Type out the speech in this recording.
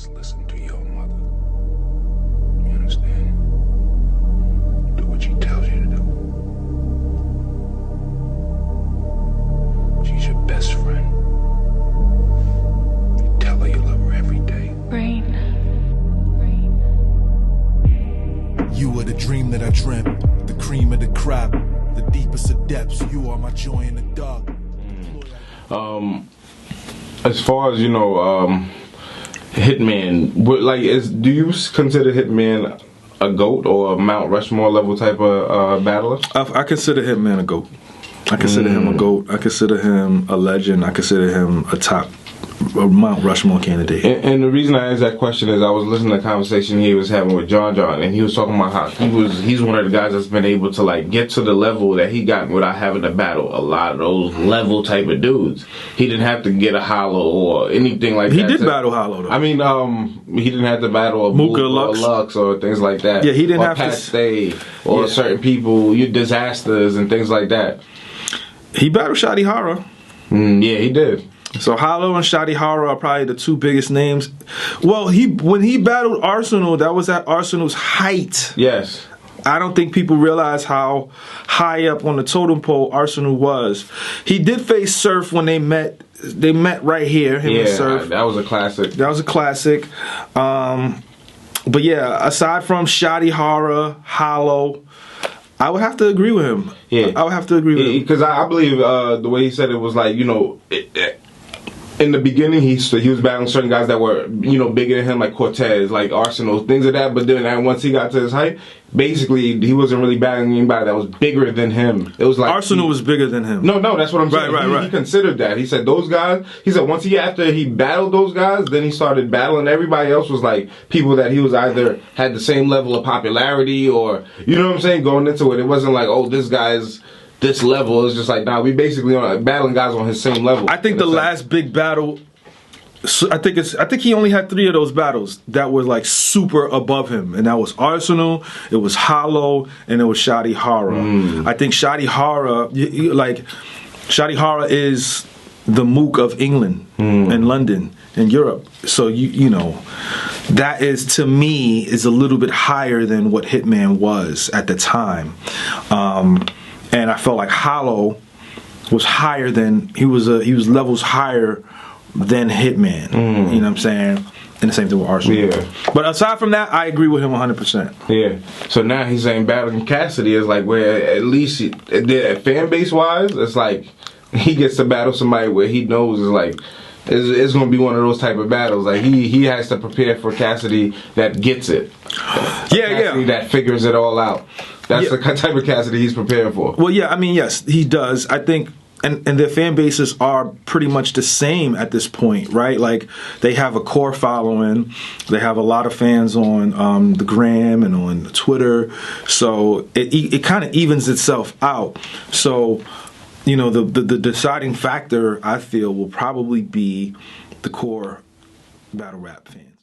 Just listen to your mother. You understand? Do what she tells you to do. She's your best friend. You tell her you love her every day. Rain. You are the dream that I dreamt, the cream of the crop, the deepest of depths. You are my joy in the dark. As far as Hitman, do you consider Hitman a GOAT or a Mount Rushmore level type of battler? I consider Hitman a GOAT. I consider him a GOAT. I consider him a legend. I consider him a Mount Rushmore candidate. And the reason I asked that question is I was listening to the conversation he was having with John, and he was talking about how he's one of the guys that's been able to get to the level that he got without having to battle a lot of those level type of dudes. He didn't have to get a Holla or anything like that. He did battle Holla though. I mean, he didn't have to battle a Mooka Lux or things like that. Yeah, he didn't have Pat to stay or certain people, disasters and things like that. He battled Shadi Hara. Yeah, he did. So Holla and Shadi Hara are probably the two biggest names. Well, when he battled Arsenal, that was at Arsenal's height. Yes. I don't think people realize how high up on the totem pole Arsenal was. He did face Surf when they met. They met right here, him and Surf. That was a classic. That was a classic. But yeah, aside from Shadi Hara, Hollow, I would have to agree with him. Yeah. I would have to agree with him. Because I believe the way he said it was in the beginning, he was battling certain guys that were, bigger than him, like Cortez, like Arsenal, things like that. But then once he got to his height, basically, he wasn't really battling anybody that was bigger than him. It was like Arsenal was bigger than him. No, that's what I'm saying. Right. He considered that. He said those guys. He said after he battled those guys, then he started battling everybody else. Was like people that he was either had the same level of popularity or going into it. It wasn't like, oh, this guy's this level. It's just like, nah, we basically battling guys on his same level. I think the last big battle, I think he only had 3 of those battles that were like super above him, and that was Arsenal, it was Hollow, and it was Shadi Hara. I think Shadi Hara is the Mook of England and London and Europe. So that is, to me, is a little bit higher than what Hitman was at the time. And I felt like Hollow was higher than he was levels higher than Hitman. You know what I'm saying? And the same thing with Arsenal. Yeah. But aside from that, I agree with him 100%. Yeah. So now he's saying battling Cassidy is like where at least fan base wise, it's like he gets to battle somebody where he knows is like it's going to be one of those type of battles. Like he has to prepare for Cassidy that gets it. Cassidy that figures it all out. That's the type of Cassidy he's preparing for. Well, yeah, I mean, yes, he does. I think, and their fan bases are pretty much the same at this point, right? Like, they have a core following. They have a lot of fans on the gram and on Twitter. So it kind of evens itself out. So, the deciding factor, I feel, will probably be the core battle rap fans.